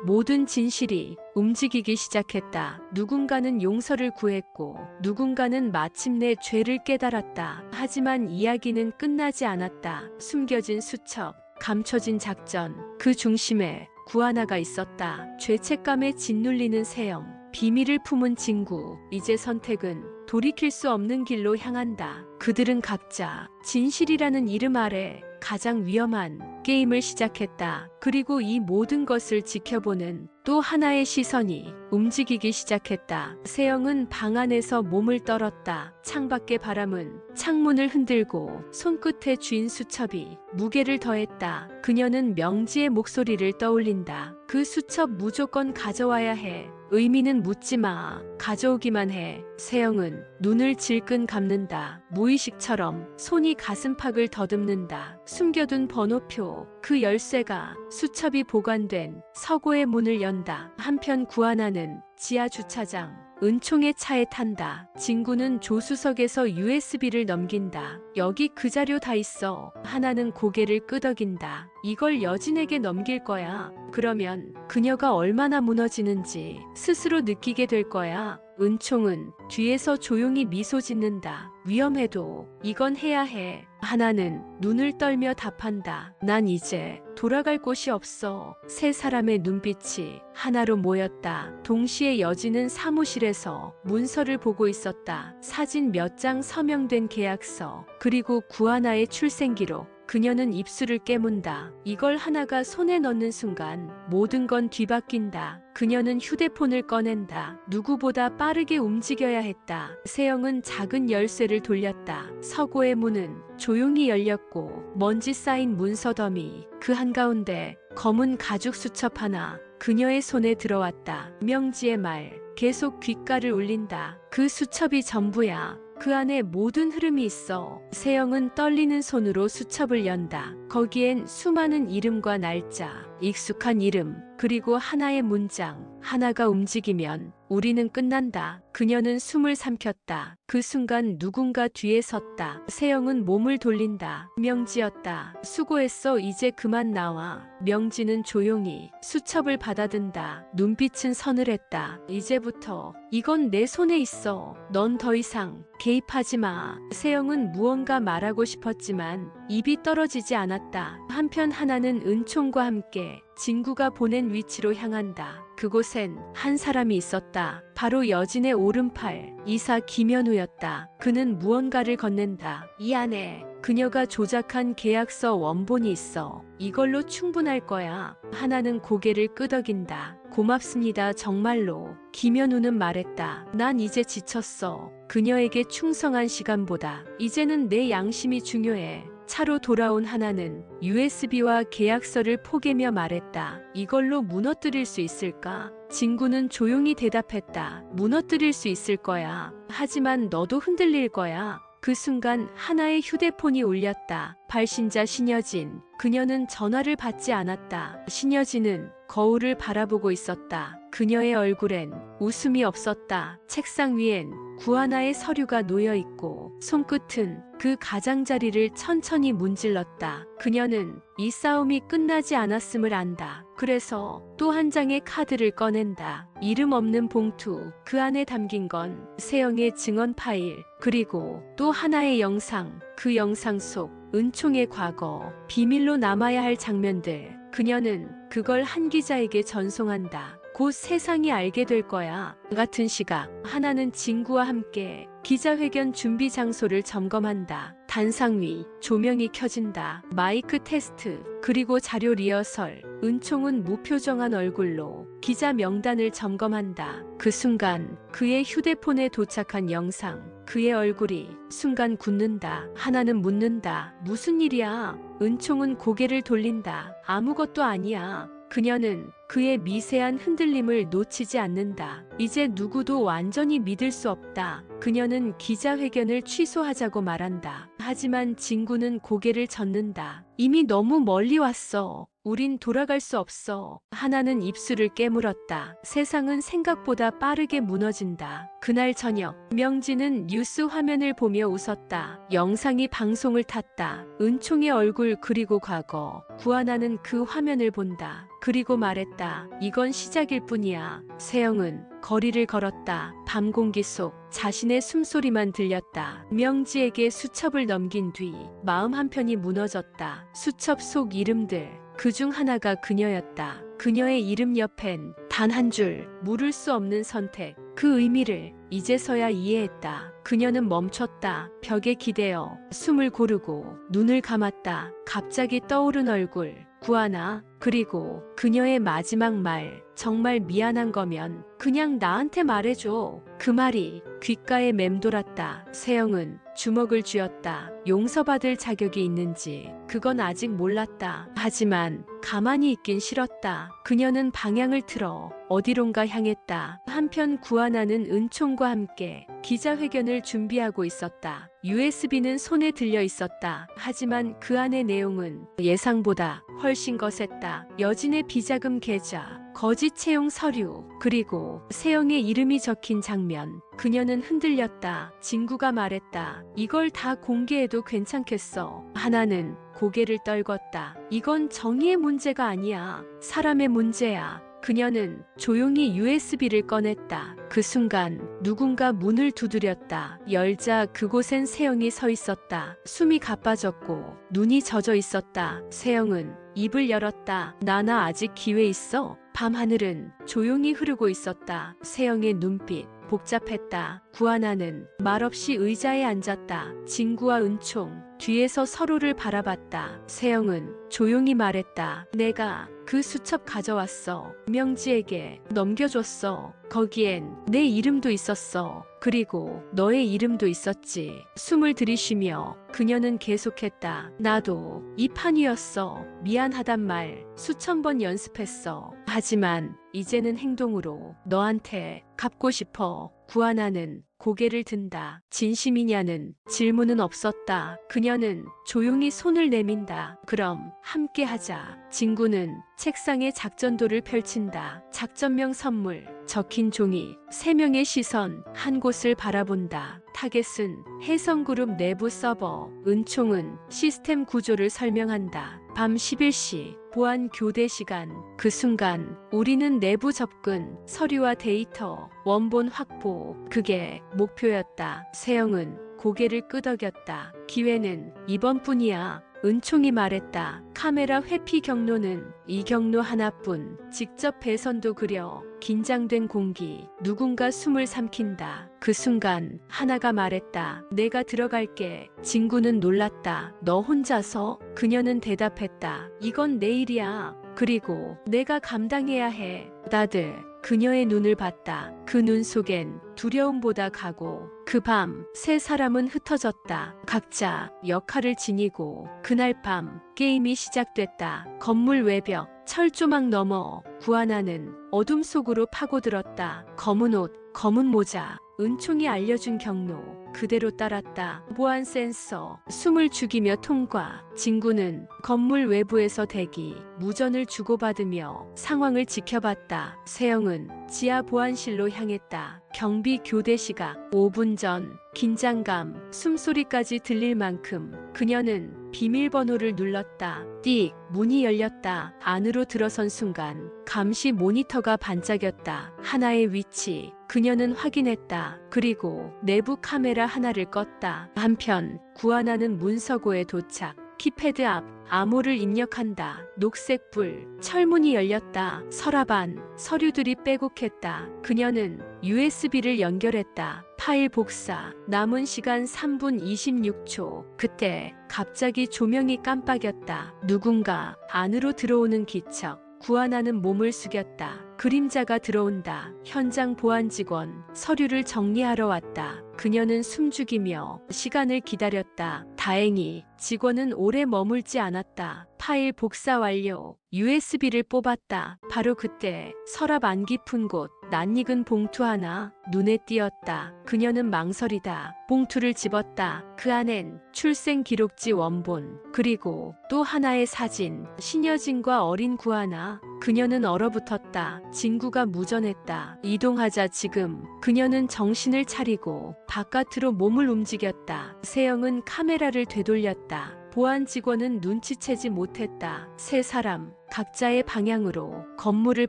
모든 진실이 움직이기 시작했다. 누군가는 용서를 구했고 누군가는 마침내 죄를 깨달았다. 하지만 이야기는 끝나지 않았다. 숨겨진 수첩, 감춰진 작전, 그 중심에 구하나가 있었다. 죄책감에 짓눌리는 세영, 비밀을 품은 진구. 이제 선택은 돌이킬 수 없는 길로 향한다. 그들은 각자 진실이라는 이름 아래 가장 위험한 게임을 시작했다. 그리고 이 모든 것을 지켜보는 또 하나의 시선이 움직이기 시작했다. 세영은 방 안에서 몸을 떨었다. 창밖의 바람은 창문을 흔들고 손끝에 쥔 수첩이 무게를 더했다. 그녀는 명지의 목소리를 떠올린다. 그 수첩 무조건 가져와야 해. 의미는 묻지 마. 가져오기만 해. 세영은 눈을 질끈 감는다. 무의식처럼 손이 가슴팍을 더듬는다. 숨겨둔 번호표, 그 열쇠가 수첩이 보관된 서고의 문을 연다. 한편 구하나는 지하 주차장, 은총의 차에 탄다. 진구는 조수석에서 USB를 넘긴다. 여기 그 자료 다 있어. 하나는 고개를 끄덕인다. 이걸 여진에게 넘길 거야. 그러면 그녀가 얼마나 무너지는지 스스로 느끼게 될 거야. 은총은 뒤에서 조용히 미소 짓는다. 위험해도 이건 해야 해. 하나는 눈을 떨며 답한다. 난 이제 돌아갈 곳이 없어. 세 사람의 눈빛이 하나로 모였다. 동시에 여진은 사무실에서 문서를 보고 있었다. 사진 몇 장, 서명된 계약서, 그리고 구하나의 출생기록. 그녀는 입술을 깨문다. 이걸 하나가 손에 넣는 순간 모든 건 뒤바뀐다. 그녀는 휴대폰을 꺼낸다. 누구보다 빠르게 움직여야 했다. 세영은 작은 열쇠를 돌렸다. 서고의 문은 조용히 열렸고 먼지 쌓인 문서 더미, 그 한가운데 검은 가죽 수첩 하나, 그녀의 손에 들어왔다. 명지의 말 계속 귓가를 울린다. 그 수첩이 전부야. 그 안에 모든 흐름이 있어. 세영은 떨리는 손으로 수첩을 연다. 거기엔 수많은 이름과 날짜, 익숙한 이름, 그리고 하나의 문장. 하나가 움직이면 우리는 끝난다. 그녀는 숨을 삼켰다. 그 순간 누군가 뒤에 섰다. 세영은 몸을 돌린다. 명지였다. 수고했어. 이제 그만 나와. 명지는 조용히 수첩을 받아든다. 눈빛은 서늘했다. 이제부터 이건 내 손에 있어. 넌 더 이상 개입하지 마. 세영은 무언가 말하고 싶었지만 입이 떨어지지 않았다. 한편 하나는 은총과 함께 진구가 보낸 위치로 향한다. 그곳엔 한 사람이 있었다. 바로 여진의 오른팔, 이사 김현우였다. 그는 무언가를 건넨다. 이 안에 그녀가 조작한 계약서 원본이 있어. 이걸로 충분할 거야. 하나는 고개를 끄덕인다. 고맙습니다. 정말로. 김현우는 말했다. 난 이제 지쳤어. 그녀에게 충성한 시간보다 이제는 내 양심이 중요해. 차로 돌아온 하나는 USB와 계약서를 포개며 말했다. 이걸로 무너뜨릴 수 있을까? 진구는 조용히 대답했다. 무너뜨릴 수 있을 거야. 하지만 너도 흔들릴 거야. 그 순간 하나의 휴대폰이 울렸다. 발신자 신여진. 그녀는 전화를 받지 않았다. 신여진은 거울을 바라보고 있었다. 그녀의 얼굴엔 웃음이 없었다. 책상 위엔 구하나의 서류가 놓여 있고 손끝은 그 가장자리를 천천히 문질렀다. 그녀는 이 싸움이 끝나지 않았음을 안다. 그래서 또 한 장의 카드를 꺼낸다. 이름 없는 봉투. 그 안에 담긴 건 세영의 증언 파일, 그리고 또 하나의 영상. 그 영상 속 은총의 과거, 비밀로 남아야 할 장면들. 그녀는 그걸 한 기자에게 전송한다. 곧 세상이 알게 될 거야. 같은 시각 하나는 진구와 함께 기자회견 준비 장소를 점검한다. 단상 위 조명이 켜진다. 마이크 테스트, 그리고 자료 리허설. 은총은 무표정한 얼굴로 기자 명단을 점검한다. 그 순간 그의 휴대폰에 도착한 영상. 그의 얼굴이 순간 굳는다. 하나는 묻는다. 무슨 일이야? 은총은 고개를 돌린다. 아무것도 아니야. 그녀는 그의 미세한 흔들림을 놓치지 않는다. 이제 누구도 완전히 믿을 수 없다. 그녀는 기자회견을 취소하자고 말한다. 하지만 진구는 고개를 젓는다. 이미 너무 멀리 왔어. 우린 돌아갈 수 없어. 하나는 입술을 깨물었다. 세상은 생각보다 빠르게 무너진다. 그날 저녁, 명지는 뉴스 화면을 보며 웃었다. 영상이 방송을 탔다. 은총의 얼굴, 그리고 과거. 구하나는 그 화면을 본다. 그리고 말했다. 이건 시작일 뿐이야. 세영은 거리를 걸었다. 밤 공기 속 자신의 숨소리만 들렸다. 명지에게 수첩을 넘긴 뒤 마음 한편이 무너졌다. 수첩 속 이름들, 그중 하나가 그녀였다. 그녀의 이름 옆엔 단 한 줄, 물을 수 없는 선택. 그 의미를 이제서야 이해했다. 그녀는 멈췄다. 벽에 기대어 숨을 고르고 눈을 감았다. 갑자기 떠오른 얼굴, 구하나. 그리고 그녀의 마지막 말, 정말 미안한 거면 그냥 나한테 말해줘. 그 말이 귓가에 맴돌았다. 세영은 주먹을 쥐었다. 용서받을 자격이 있는지 그건 아직 몰랐다. 하지만 가만히 있긴 싫었다. 그녀는 방향을 틀어 어디론가 향했다. 한편 구하나는 은총과 함께 기자회견을 준비하고 있었다. USB는 손에 들려 있었다. 하지만 그 안의 내용은 예상보다 훨씬 거셌다. 여진의 비자금 계좌, 거짓 채용 서류, 그리고 세영의 이름이 적힌 장면. 그녀는 흔들렸다. 진구가 말했다. 이걸 다 공개해도 괜찮겠어. 하나는 고개를 떨궜다. 이건 정의의 문제가 아니야. 사람의 문제야. 그녀는 조용히 USB를 꺼냈다. 그 순간 누군가 문을 두드렸다. 열자 그곳엔 세영이 서 있었다. 숨이 가빠졌고 눈이 젖어 있었다. 세영은 입을 열었다. 나나 아직 기회 있어. 밤하늘은 조용히 흐르고 있었다. 세영의 눈빛 복잡했다. 구하나는 말없이 의자에 앉았다. 진구와 은총 뒤에서 서로를 바라봤다. 세영은 조용히 말했다. 내가 그 수첩 가져왔어. 명지에게 넘겨줬어. 거기엔 내 이름도 있었어. 그리고 너의 이름도 있었지. 숨을 들이쉬며 그녀는 계속했다. 나도 이 판이었어. 미안하단 말 수천 번 연습했어. 하지만 이제는 행동으로 너한테 갚고 싶어. 구하나는 고개를 든다. 진심이냐는 질문은 없었다. 그녀는 조용히 손을 내민다. 그럼 함께 하자. 진구는 책상에 작전도를 펼친다. 작전명 선물, 적힌 종이, 3명의 시선, 한 곳을 바라본다. 타겟은 해성그룹 내부 서버, 은총은 시스템 구조를 설명한다. 밤 11시, 보안 교대 시간. 그 순간 우리는 내부 접근, 서류와 데이터, 원본 확보, 그게 목표였다. 세영은 고개를 끄덕였다. 기회는 이번뿐이야. 은총이 말했다. 카메라 회피 경로는 이 경로 하나뿐. 직접 배선도 그려. 긴장된 공기. 누군가 숨을 삼킨다. 그 순간 하나가 말했다. 내가 들어갈게. 진구는 놀랐다. 너 혼자서? 그녀는 대답했다. 이건 내 일이야. 그리고 내가 감당해야 해. 다들 그녀의 눈을 봤다. 그 눈 속엔 두려움보다 각오. 그 밤 세 사람은 흩어졌다. 각자 역할을 지니고 그날 밤 게임이 시작됐다. 건물 외벽, 철조망 너머 구하나는 어둠 속으로 파고들었다. 검은 옷, 검은 모자, 은총이 알려준 경로 그대로 따랐다. 보안 센서, 숨을 죽이며 통과. 진구는 건물 외부에서 대기, 무전을 주고받으며 상황을 지켜봤다. 세영은 지하 보안실로 향했다. 경비 교대 시각 5분 전. 긴장감, 숨소리까지 들릴 만큼 그녀는 비밀번호를 눌렀다. 띡, 문이 열렸다. 안으로 들어선 순간 감시 모니터가 반짝였다. 하나의 위치, 그녀는 확인했다. 그리고 내부 카메라 하나를 껐다. 한편 구하나는 문서고에 도착. 키패드 앞 암호를 입력한다. 녹색 불, 철문이 열렸다. 서랍 안 서류들이 빼곡했다. 그녀는 USB를 연결했다. 파일 복사. 남은 시간 3분 26초. 그때 갑자기 조명이 깜빡였다. 누군가 안으로 들어오는 기척. 구하나는 몸을 숙였다. 그림자가 들어온다. 현장 보안 직원, 서류를 정리하러 왔다. 그녀는 숨죽이며 시간을 기다렸다. 다행히 직원은 오래 머물지 않았다. 파일 복사 완료. USB를 뽑았다. 바로 그때 서랍 안 깊은 곳, 낯익은 봉투 하나 눈에 띄었다. 그녀는 망설이다. 봉투를 집었다. 그 안엔 출생 기록지 원본, 그리고 또 하나의 사진, 신여진과 어린 구하나. 그녀는 얼어붙었다. 진구가 무전했다. 이동하자 지금. 그녀는 정신을 차리고 바깥으로 몸을 움직였다. 세영은 카메라를 되돌렸다. 보안 직원은 눈치채지 못했다. 세 사람 각자의 방향으로 건물을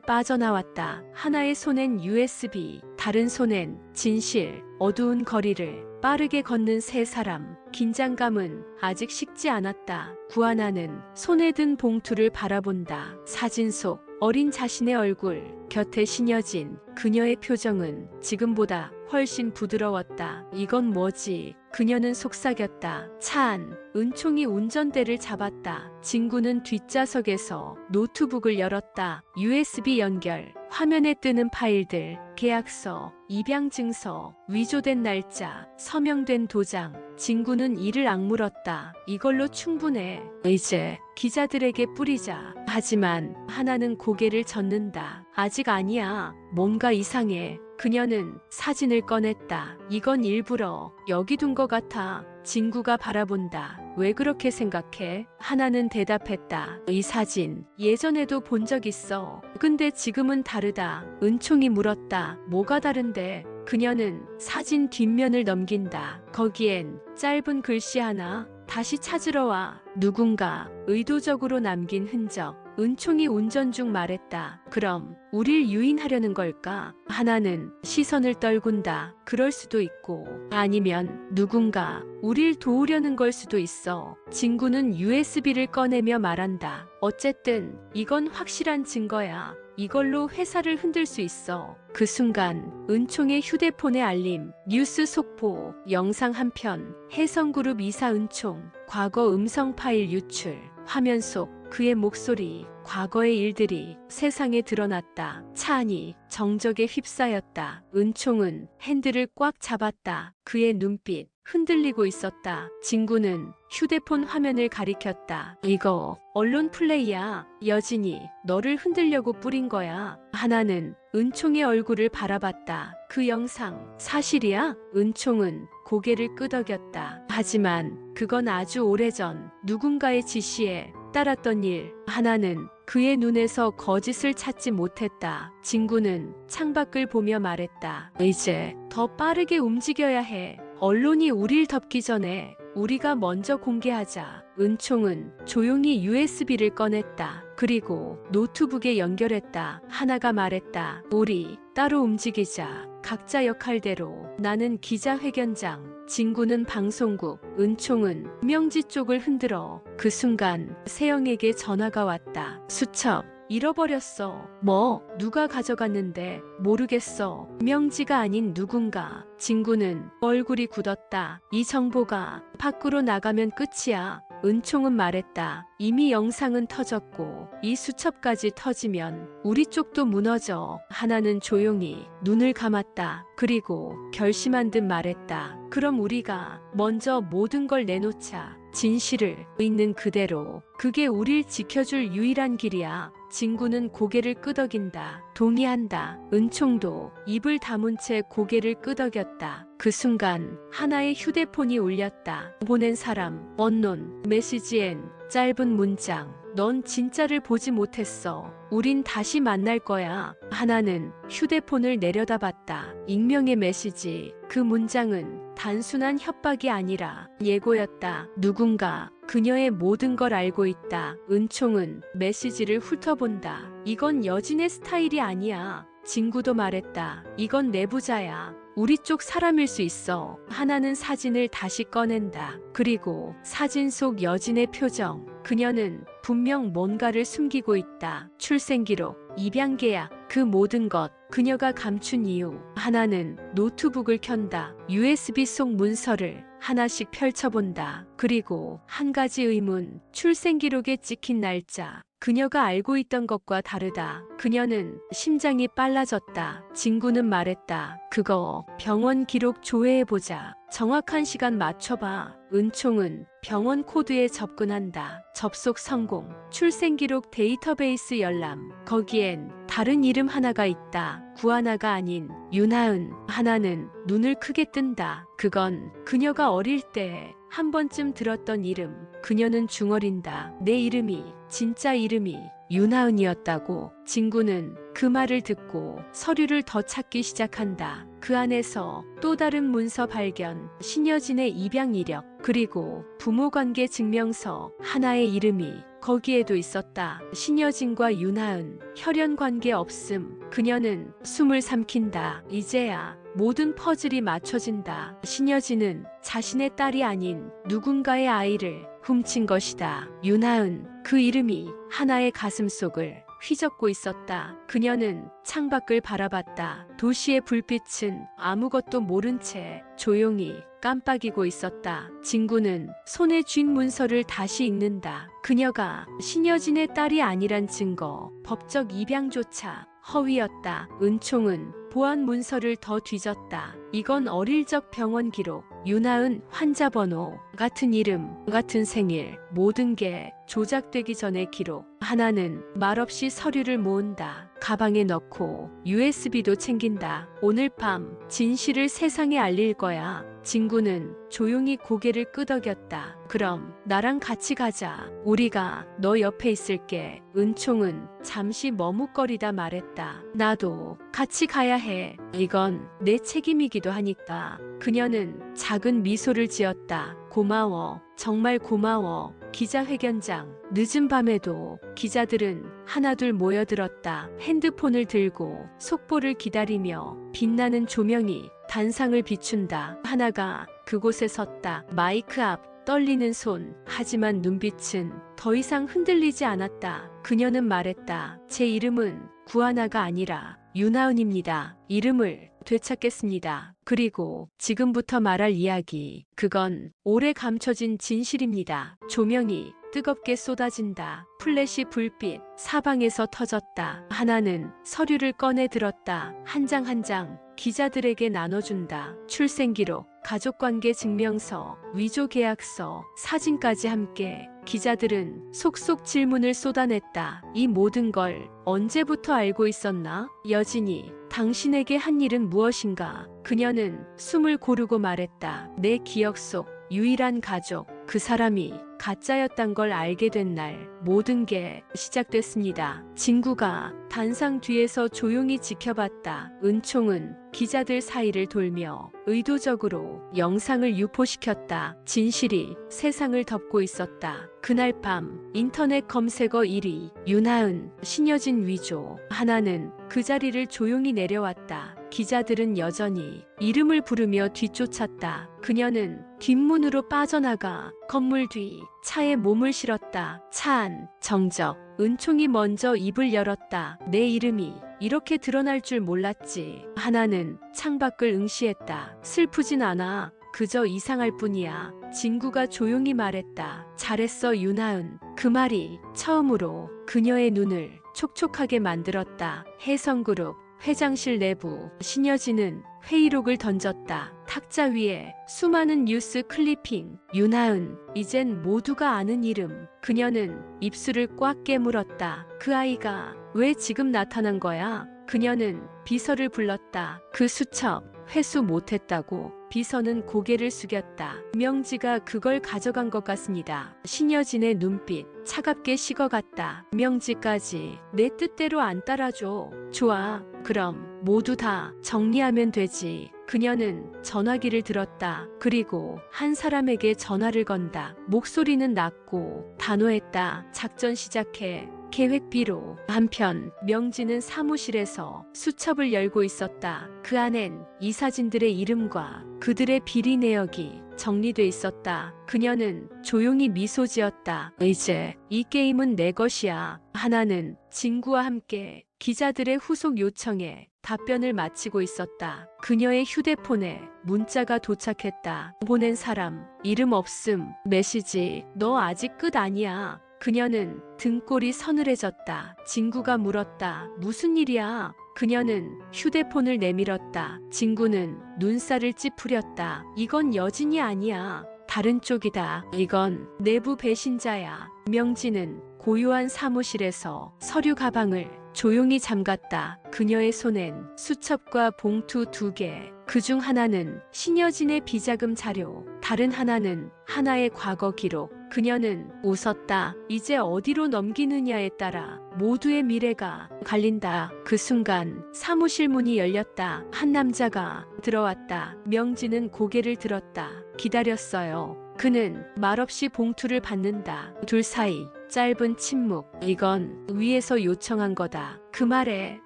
빠져나왔다. 하나의 손엔 USB, 다른 손엔 진실. 어두운 거리를 빠르게 걷는 세 사람. 긴장감은 아직 식지 않았다. 구하나는 손에 든 봉투를 바라본다. 사진 속 어린 자신의 얼굴, 곁에 신여진 그녀의 표정은 지금보다 훨씬 부드러웠다. 이건 뭐지? 그녀는 속삭였다. 차 안. 은총이 운전대를 잡았다. 진구는 뒷좌석에서 노트북을 열었다. USB 연결, 화면에 뜨는 파일들, 계약서, 입양증서, 위조된 날짜, 서명된 도장. 진구는 이를 악물었다. 이걸로 충분해. 이제 기자들에게 뿌리자. 하지만 하나는 고개를 젓는다. 아직 아니야. 뭔가 이상해. 그녀는 사진을 꺼냈다. 이건 일부러 여기 둔 것 같아. 진구가 바라본다. 왜 그렇게 생각해? 하나는 대답했다. 이 사진 예전에도 본 적 있어. 근데 지금은 다르다. 은총이 물었다. 뭐가 다른데? 그녀는 사진 뒷면을 넘긴다. 거기엔 짧은 글씨 하나. 다시 찾으러 와. 누군가 의도적으로 남긴 흔적. 은총이 운전 중 말했다. 그럼 우릴 유인하려는 걸까? 하나는 시선을 떨군다. 그럴 수도 있고 아니면 누군가 우릴 도우려는 걸 수도 있어. 진구는 USB를 꺼내며 말한다. 어쨌든 이건 확실한 증거야. 이걸로 회사를 흔들 수 있어. 그 순간 은총의 휴대폰에 알림, 뉴스 속보, 영상 한 편, 혜성그룹 이사 은총, 과거 음성 파일 유출, 화면 속 그의 목소리, 과거의 일들이 세상에 드러났다. 차 안이 정적에 휩싸였다. 은총은 핸들을 꽉 잡았다. 그의 눈빛 흔들리고 있었다. 진구는 휴대폰 화면을 가리켰다. 이거 언론 플레이야. 여진이 너를 흔들려고 뿌린 거야. 하나는 은총의 얼굴을 바라봤다. 그 영상 사실이야? 은총은 고개를 끄덕였다. 하지만 그건 아주 오래전 누군가의 지시에 따랐던 일. 하나는 그의 눈에서 거짓을 찾지 못했다. 진구는 창밖을 보며 말했다. 이제 더 빠르게 움직여야 해. 언론이 우릴 덮기 전에 우리가 먼저 공개하자. 은총은 조용히 USB를 꺼냈다. 그리고 노트북에 연결했다. 하나가 말했다. 우리 따로 움직이자. 각자 역할대로. 나는 기자회견장, 진구는 방송국, 은총은 명지 쪽을 흔들어. 그 순간 세영에게 전화가 왔다. 수첩 잃어버렸어. 뭐? 누가 가져갔는데? 모르겠어. 명지가 아닌 누군가. 진구는 얼굴이 굳었다. 이 정보가 밖으로 나가면 끝이야. 은총은 말했다. 이미 영상은 터졌고 이 수첩까지 터지면 우리 쪽도 무너져. 하나는 조용히 눈을 감았다. 그리고 결심한 듯 말했다. 그럼 우리가 먼저 모든 걸 내놓자. 진실을 있는 그대로. 그게 우릴 지켜줄 유일한 길이야. 진구는 고개를 끄덕인다. 동의한다. 은총도 입을 다문 채 고개를 끄덕였다. 그 순간 하나의 휴대폰이 울렸다. 보낸 사람, 언론, 메시지엔 짧은 문장. 넌 진짜를 보지 못했어. 우린 다시 만날 거야. 하나는 휴대폰을 내려다봤다. 익명의 메시지. 그 문장은 단순한 협박이 아니라 예고였다. 누군가 그녀의 모든 걸 알고 있다. 은총은 메시지를 훑어본다. 이건 여진의 스타일이 아니야. 진구도 말했다. 이건 내부자야. 우리 쪽 사람일 수 있어. 하나는 사진을 다시 꺼낸다. 그리고 사진 속 여진의 표정. 그녀는 분명 뭔가를 숨기고 있다. 출생기록, 입양계약, 그 모든 것. 그녀가 감춘 이유. 하나는 노트북을 켠다. USB 속 문서를 하나씩 펼쳐본다. 그리고 한 가지 의문. 출생기록에 찍힌 날짜. 그녀가 알고 있던 것과 다르다. 그녀는 심장이 빨라졌다. 진구는 말했다. 그거 병원 기록 조회해보자. 정확한 시간 맞춰봐. 은총은 병원 코드에 접근한다. 접속 성공. 출생기록 데이터베이스 열람. 거기엔 다른 이름 하나가 있다. 구하나가 아닌 윤하은. 하나는 눈을 크게 뜬다. 그건 그녀가 어릴 때 한 번쯤 들었던 이름. 그녀는 중얼인다. 내 이름이, 진짜 이름이 유나은이었다고. 진구는 그 말을 듣고 서류를 더 찾기 시작한다. 그 안에서 또 다른 문서 발견, 신여진의 입양 이력, 그리고 부모관계 증명서, 하나의 이름이 거기에도 있었다. 신여진과 유나은, 혈연관계 없음. 그녀는 숨을 삼킨다. 이제야 모든 퍼즐이 맞춰진다. 신여진은 자신의 딸이 아닌 누군가의 아이를 훔친 것이다. 유나은, 그 이름이 하나의 가슴속을 휘젓고 있었다. 그녀는 창밖을 바라봤다. 도시의 불빛은 아무것도 모른 채 조용히 깜빡이고 있었다. 진구는 손에 쥔 문서를 다시 읽는다. 그녀가 신여진의 딸이 아니란 증거, 법적 입양조차 허위였다. 은총은 보안 문서를 더 뒤졌다. 이건 어릴 적 병원 기록, 유나은 환자 번호, 같은 이름, 같은 생일, 모든 게 조작되기 전의 기록. 하나는 말없이 서류를 모은다. 가방에 넣고 USB도 챙긴다. 오늘 밤 진실을 세상에 알릴 거야. 진구는 조용히 고개를 끄덕였다. 그럼 나랑 같이 가자. 우리가 너 옆에 있을게. 은총은 잠시 머뭇거리다 말했다. 나도 같이 가야 해. 이건 내 책임이기도 하니까. 그녀는 작은 미소를 지었다. 고마워. 정말 고마워. 기자회견장. 늦은 밤에도 기자들은 하나둘 모여들었다. 핸드폰을 들고 속보를 기다리며 빛나는 조명이 단상을 비춘다. 하나가 그곳에 섰다. 마이크 앞. 떨리는 손. 하지만 눈빛은 더 이상 흔들리지 않았다. 그녀는 말했다. 제 이름은 구하나가 아니라 유나은입니다. 이름을 되찾겠습니다. 그리고 지금부터 말할 이야기. 그건 오래 감춰진 진실입니다. 조명이 뜨겁게 쏟아진다. 플래시 불빛 사방에서 터졌다. 하나는 서류를 꺼내 들었다. 한 장 한 장 기자들에게 나눠준다. 출생기록, 가족관계 증명서, 위조 계약서, 사진까지 함께. 기자들은 속속 질문을 쏟아냈다. 이 모든 걸 언제부터 알고 있었나? 여진이 당신에게 한 일은 무엇인가? 그녀는 숨을 고르고 말했다. 내 기억 속 유일한 가족, 그 사람이 가짜였단 걸 알게 된 날 모든 게 시작됐습니다. 진구가 단상 뒤에서 조용히 지켜봤다. 은총은 기자들 사이를 돌며 의도적으로 영상을 유포시켰다. 진실이 세상을 덮고 있었다. 그날 밤 인터넷 검색어 1위 유나은, 신여진 위조. 하나는 그 자리를 조용히 내려왔다. 기자들은 여전히 이름을 부르며 뒤쫓았다. 그녀는 뒷문으로 빠져나가 건물 뒤 차에 몸을 실었다. 차 안, 정적. 은총이 먼저 입을 열었다. 내 이름이 이렇게 드러날 줄 몰랐지. 하나는 창밖을 응시했다. 슬프진 않아. 그저 이상할 뿐이야. 진구가 조용히 말했다. 잘했어 유나은. 그 말이 처음으로 그녀의 눈을 촉촉하게 만들었다. 혜성그룹 회장실 내부. 신여진은 회의록을 던졌다. 탁자 위에 수많은 뉴스 클리핑. 유나은, 이젠 모두가 아는 이름. 그녀는 입술을 꽉 깨물었다. 그 아이가 왜 지금 나타난 거야? 그녀는 비서를 불렀다. 그 수첩 회수 못했다고. 비서는 고개를 숙였다. 명지가 그걸 가져간 것 같습니다. 신여진의 눈빛 차갑게 식어갔다. 명지까지 내 뜻대로 안 따라줘. 좋아. 그럼 모두 다 정리하면 되지. 그녀는 전화기를 들었다. 그리고 한 사람에게 전화를 건다. 목소리는 낮고 단호했다. 작전 시작해. 계획비로. 한편 명지는 사무실에서 수첩을 열고 있었다. 그 안엔 이사진들의 이름과 그들의 비리 내역이 정리돼 있었다. 그녀는 조용히 미소 지었다. 이제 이 게임은 내 것이야. 하나는 진구와 함께 기자들의 후속 요청에 답변을 마치고 있었다. 그녀의 휴대폰에 문자가 도착했다. 보낸 사람 이름 없음. 메시지 너 아직 끝 아니야. 그녀는 등골이 서늘해졌다. 진구가 물었다. 무슨 일이야? 그녀는 휴대폰을 내밀었다. 진구는 눈살을 찌푸렸다. 이건 여진이 아니야. 다른 쪽이다. 이건 내부 배신자야. 명지는 고요한 사무실에서 서류 가방을 조용히 잠갔다. 그녀의 손엔 수첩과 봉투 2개, 그중 하나는 신여진의 비자금 자료, 다른 하나는 하나의 과거 기록. 그녀는 웃었다. 이제 어디로 넘기느냐에 따라 모두의 미래가 갈린다. 그 순간 사무실 문이 열렸다. 한 남자가 들어왔다. 명진은 고개를 들었다. 기다렸어요. 그는 말없이 봉투를 받는다. 둘 사이 짧은 침묵. 이건 위에서 요청한 거다. 그 말에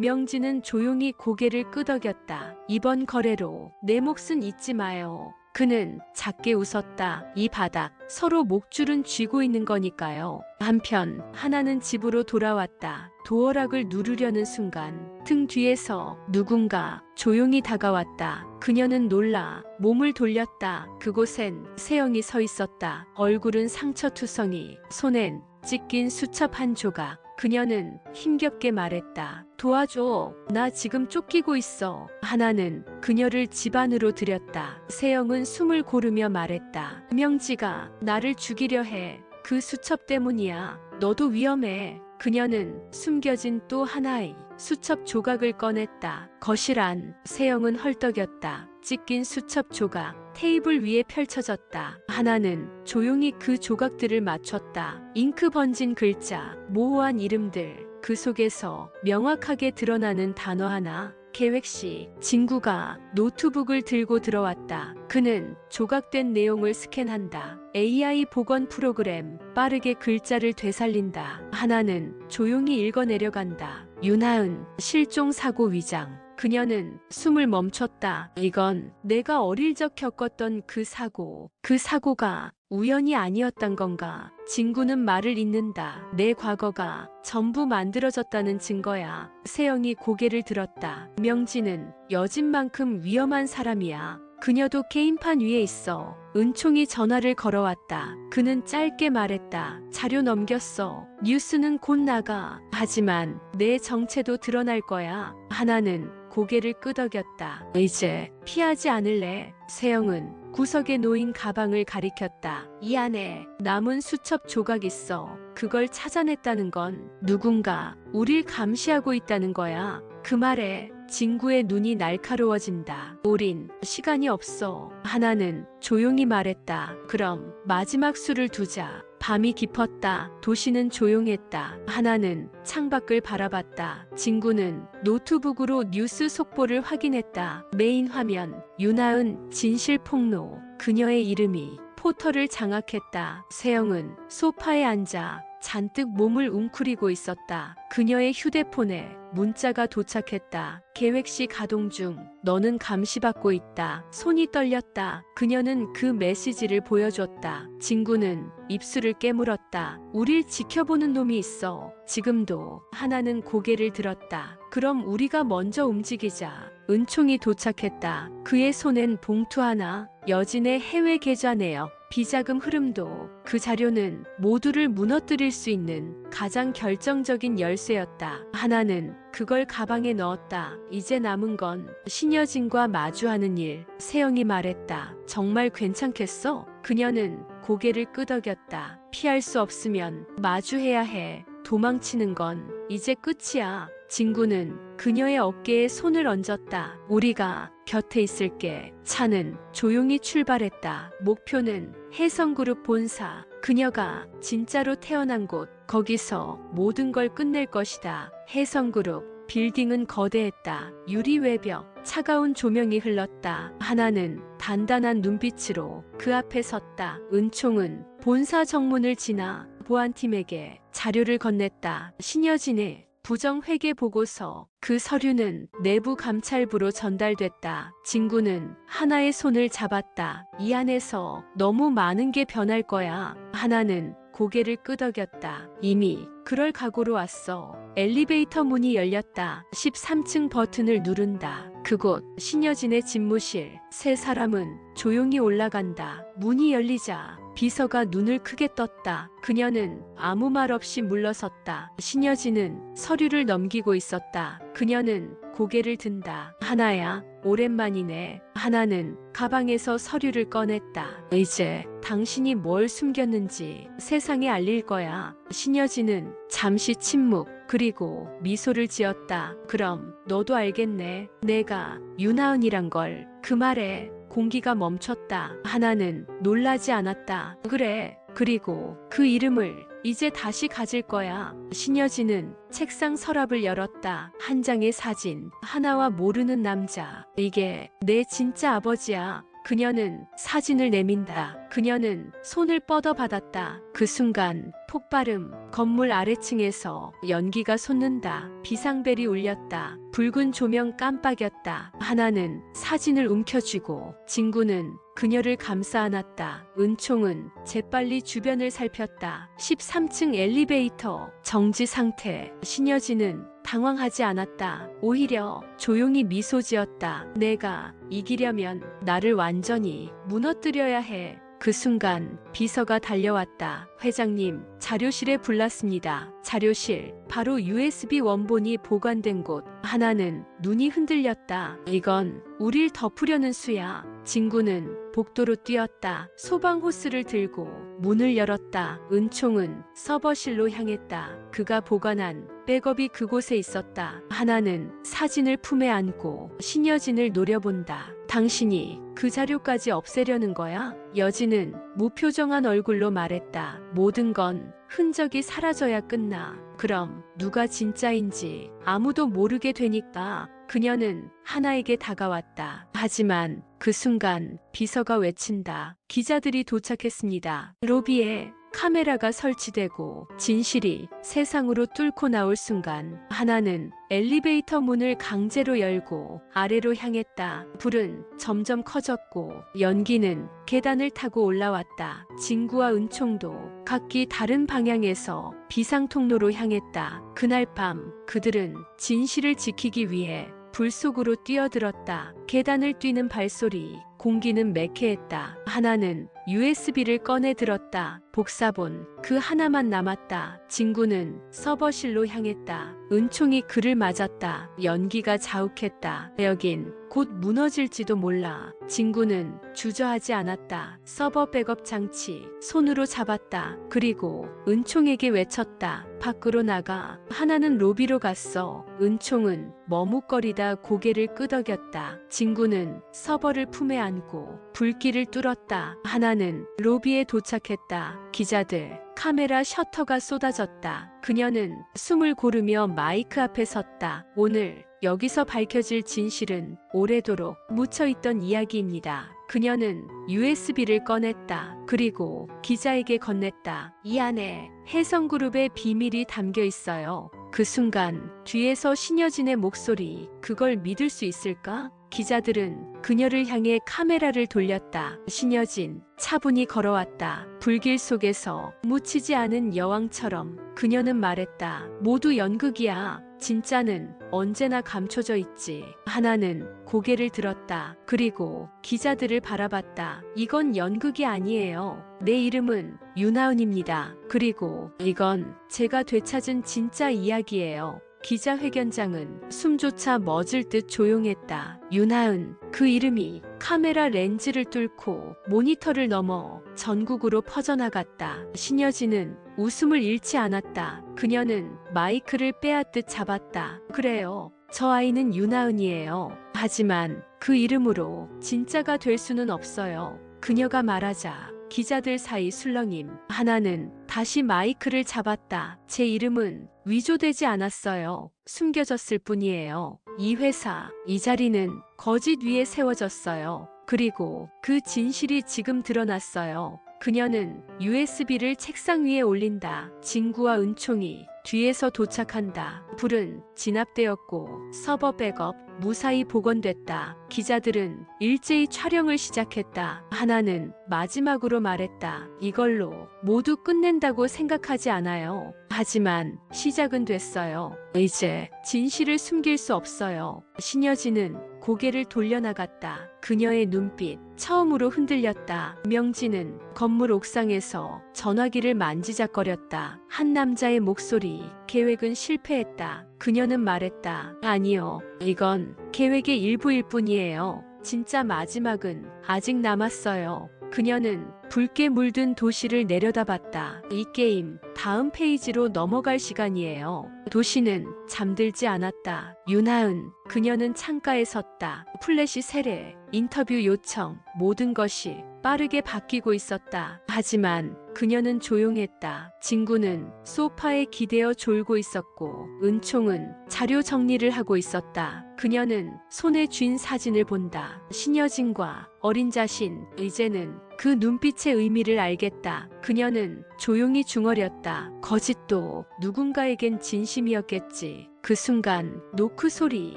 명진은 조용히 고개를 끄덕였다. 이번 거래로 내 몫은 잊지 마요. 그는 작게 웃었다. 이 바닥 서로 목줄은 쥐고 있는 거니까요. 한편 하나는 집으로 돌아왔다. 도어락을 누르려는 순간 등 뒤에서 누군가 조용히 다가왔다. 그녀는 놀라 몸을 돌렸다. 그곳엔 세영이 서 있었다. 얼굴은 상처투성이, 손엔 찢긴 수첩 한 조각. 그녀는 힘겹게 말했다. 도와줘. 나 지금 쫓기고 있어. 하나는 그녀를 집 안으로 들였다. 세영은 숨을 고르며 말했다. 명지가 나를 죽이려 해. 그 수첩 때문이야. 너도 위험해. 그녀는 숨겨진 또 하나의 수첩 조각을 꺼냈다. 거실 안 세영은 헐떡였다. 찢긴 수첩 조각 테이블 위에 펼쳐졌다. 하나는 조용히 그 조각들을 맞췄다. 잉크 번진 글자, 모호한 이름들, 그 속에서 명확하게 드러나는 단어 하나. 계획시. 진구가 노트북을 들고 들어왔다. 그는 조각된 내용을 스캔한다. AI 복원 프로그램. 빠르게 글자를 되살린다. 하나는 조용히 읽어내려간다. 윤하은 실종 사고 위장. 그녀는 숨을 멈췄다. 이건 내가 어릴 적 겪었던 그 사고. 그 사고가 우연이 아니었단 건가? 진구는 말을 잇는다. 내 과거가 전부 만들어졌다는 증거야. 세영이 고개를 들었다. 명진은 여진만큼 위험한 사람이야. 그녀도 게임판 위에 있어. 은총이 전화를 걸어왔다. 그는 짧게 말했다. 자료 넘겼어. 뉴스는 곧 나가. 하지만 내 정체도 드러날 거야. 하나는 고개를 끄덕였다. 이제 피하지 않을래. 세영은 구석에 놓인 가방을 가리켰다. 이 안에 남은 수첩 조각 있어. 그걸 찾아냈다는 건 누군가 우릴 감시하고 있다는 거야. 그 말에 진구의 눈이 날카로워진다. 우린 시간이 없어. 하나는 조용히 말했다. 그럼 마지막 수를 두자. 밤이 깊었다. 도시는 조용했다. 하나는 창밖을 바라봤다. 진구는 노트북으로 뉴스 속보를 확인했다. 메인 화면. 윤하은 진실 폭로. 그녀의 이름이 포털을 장악했다. 세영은 소파에 앉아 잔뜩 몸을 웅크리고 있었다. 그녀의 휴대폰에 문자가 도착했다. 계획시 가동 중. 너는 감시받고 있다. 손이 떨렸다. 그녀는 그 메시지를 보여줬다. 진구는 입술을 깨물었다. 우릴 지켜보는 놈이 있어. 지금도. 하나는 고개를 들었다. 그럼 우리가 먼저 움직이자. 은총이 도착했다. 그의 손엔 봉투 하나. 여진의 해외 계좌 내역. 비자금 흐름도. 그 자료는 모두를 무너뜨릴 수 있는 가장 결정적인 열쇠였다. 하나는 그걸 가방에 넣었다. 이제 남은 건 신여진과 마주하는 일. 세영이 말했다. 정말 괜찮겠어? 그녀는 고개를 끄덕였다. 피할 수 없으면 마주해야 해. 도망치는 건 이제 끝이야. 진구는 그녀의 어깨에 손을 얹었다. 우리가 곁에 있을게. 차는 조용히 출발했다. 목표는 혜성그룹 본사. 그녀가 진짜로 태어난 곳. 거기서 모든 걸 끝낼 것이다. 혜성그룹. 빌딩은 거대했다. 유리 외벽, 차가운 조명이 흘렀다. 하나는 단단한 눈빛으로 그 앞에 섰다. 은총은 본사 정문을 지나 보안팀에게 자료를 건넸다. 신여진의 부정회계 보고서. 그 서류는 내부 감찰부로 전달됐다. 진구는 하나의 손을 잡았다. 이 안에서 너무 많은 게 변할 거야. 하나는 고개를 끄덕였다. 이미 그럴 각오로 왔어. 엘리베이터 문이 열렸다. 13층 버튼을 누른다. 그곳 신여진의 집무실. 세 사람은 조용히 올라간다. 문이 열리자 비서가 눈을 크게 떴다. 그녀는 아무 말 없이 물러섰다. 신여진은 서류를 넘기고 있었다. 그녀는 고개를 든다. 하나야, 오랜만이네. 하나는 가방에서 서류를 꺼냈다. 이제 당신이 뭘 숨겼는지 세상에 알릴 거야. 신여진은 잠시 침묵, 그리고 미소를 지었다. 그럼 너도 알겠네. 내가 윤하은이란 걸. 그 말에 공기가 멈췄다. 하나는 놀라지 않았다. 그래. 그리고 그 이름을 이제 다시 가질 거야. 신여진은 책상 서랍을 열었다. 한 장의 사진. 하나와 모르는 남자. 이게 내 진짜 아버지야. 그녀는 사진을 내민다. 그녀는 손을 뻗어받았다. 그 순간 폭발음. 건물 아래층에서 연기가 솟는다. 비상벨이 울렸다. 붉은 조명 깜빡였다. 하나는 사진을 움켜쥐고 진구는 그녀를 감싸 안았다. 은총은 재빨리 주변을 살폈다. 13층 엘리베이터 정지 상태. 신여진은 당황하지 않았다. 오히려 조용히 미소 지었다. 내가 이기려면 나를 완전히 무너뜨려야 해. 그 순간 비서가 달려왔다. 회장님, 자료실에 불났습니다. 자료실, 바로 USB 원본이 보관된 곳. 하나는 눈이 흔들렸다. 이건 우릴 덮으려는 수야. 진구는 복도로 뛰었다. 소방 호스를 들고 문을 열었다. 은총은 서버실로 향했다. 그가 보관한 백업이 그곳에 있었다. 하나는 사진을 품에 안고 신여진을 노려본다. 당신이 그 자료까지 없애려는 거야? 여진은 무표정한 얼굴로 말했다. 모든 건 흔적이 사라져야 끝나. 그럼 누가 진짜인지 아무도 모르게 되니까. 그녀는 하나에게 다가왔다. 하지만 그 순간 비서가 외친다. 기자들이 도착했습니다. 로비에 카메라가 설치되고 진실이 세상으로 뚫고 나올 순간 하나는 엘리베이터 문을 강제로 열고 아래로 향했다. 불은 점점 커졌고 연기는 계단을 타고 올라왔다. 진구와 은총도 각기 다른 방향에서 비상통로로 향했다. 그날 밤 그들은 진실을 지키기 위해 불 속으로 뛰어들었다. 계단을 뛰는 발소리, 공기는 매캐했다. 하나는 USB를 꺼내 들었다. 복사본 그 하나만 남았다. 진구는 서버실로 향했다. 은총이 그를 맞았다. 연기가 자욱했다. 여긴 곧 무너질지도 몰라. 진구는 주저하지 않았다. 서버 백업 장치 손으로 잡았다. 그리고 은총에게 외쳤다. 밖으로 나가. 하나는 로비로 갔어. 은총은 머뭇거리다 고개를 끄덕였다. 진구는 서버를 품에 안고 불길을 뚫었다. 하나는 로비에 도착했다. 기자들, 카메라 셔터가 쏟아졌다. 그녀는 숨을 고르며 마이크 앞에 섰다. 오늘 여기서 밝혀질 진실은 오래도록 묻혀있던 이야기입니다. 그녀는 USB를 꺼냈다. 그리고 기자에게 건넸다. 이 안에 혜성그룹의 비밀이 담겨 있어요. 그 순간 뒤에서 신여진의 목소리. 그걸 믿을 수 있을까? 기자들은 그녀를 향해 카메라를 돌렸다. 신여진 차분히 걸어왔다. 불길 속에서 묻히지 않은 여왕처럼 그녀는 말했다. 모두 연극이야. 진짜는 언제나 감춰져 있지. 하나는 고개를 들었다. 그리고 기자들을 바라봤다. 이건 연극이 아니에요. 내 이름은 윤하은입니다. 그리고 이건 제가 되찾은 진짜 이야기예요. 기자회견장은 숨조차 멎을 듯 조용했다. 윤하은, 그 이름이 카메라 렌즈를 뚫고 모니터를 넘어 전국으로 퍼져나갔다. 신여진은 웃음을 잃지 않았다. 그녀는 마이크를 빼앗듯 잡았다. 그래요. 저 아이는 윤하은이에요. 하지만 그 이름으로 진짜가 될 수는 없어요. 그녀가 말하자 기자들 사이 술렁임. 하나는 다시 마이크를 잡았다. 제 이름은 위조되지 않았어요. 숨겨졌을 뿐이에요. 이 회사, 이 자리는 거짓 위에 세워졌어요. 그리고 그 진실이 지금 드러났어요. 그녀는 USB를 책상 위에 올린다. 진구와 은총이 뒤에서 도착한다. 불은 진압되었고 서버 백업 무사히 복원됐다. 기자들은 일제히 촬영을 시작했다. 하나는 마지막으로 말했다. 이걸로 모두 끝낸다고 생각하지 않아요. 하지만 시작은 됐어요. 이제 진실을 숨길 수 없어요. 신여진은 고개를 돌려나갔다. 그녀의 눈빛 처음으로 흔들렸다. 명진은 건물 옥상에서 전화기를 만지작거렸다. 한 남자의 목소리. 계획은 실패했다. 그녀는 말했다. 아니요. 이건 계획의 일부일 뿐이에요. 진짜 마지막은 아직 남았어요. 그녀는 붉게 물든 도시를 내려다봤다. 이 게임 다음 페이지로 넘어갈 시간이에요. 도시는 잠들지 않았다. 윤하은, 그녀는 창가에 섰다. 플래시 세례, 인터뷰 요청, 모든 것이 빠르게 바뀌고 있었다. 하지만 그녀는 조용했다. 진구는 소파에 기대어 졸고 있었고 은총은 자료 정리를 하고 있었다. 그녀는 손에 쥔 사진을 본다. 신여진과 어린 자신, 이제는 그 눈빛의 의미를 알겠다. 그녀는 조용히 중얼였다. 거짓도 누군가에겐 진심이었겠지. 그 순간 노크 소리,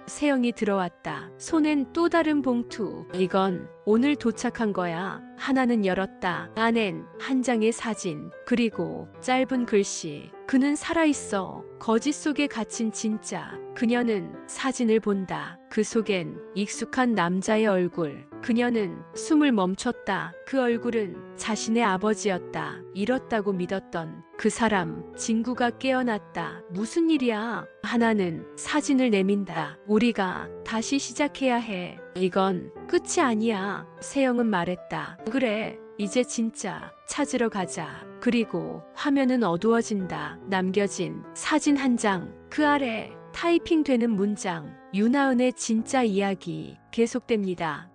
세영이 들어왔다. 손엔 또 다른 봉투. 이건 오늘 도착한 거야. 하나는 열었다. 안엔 한 장의 사진, 그리고 짧은 글씨. 그는 살아있어. 거짓 속에 갇힌 진짜. 그녀는 사진을 본다. 그 속엔 익숙한 남자의 얼굴. 그녀는 숨을 멈췄다. 그 얼굴은 자신의 아버지였다. 잃었다고 믿었던 그 사람. 진구가 깨어났다. 무슨 일이야? 하나는 사진을 내민다. 우리가 다시 시작해야 해. 이건 끝이 아니야. 세영은 말했다. 그래. 이제 진짜 찾으러 가자. 그리고 화면은 어두워진다. 남겨진 사진 한 장. 그 아래 타이핑되는 문장. 윤하은의 진짜 이야기 계속됩니다.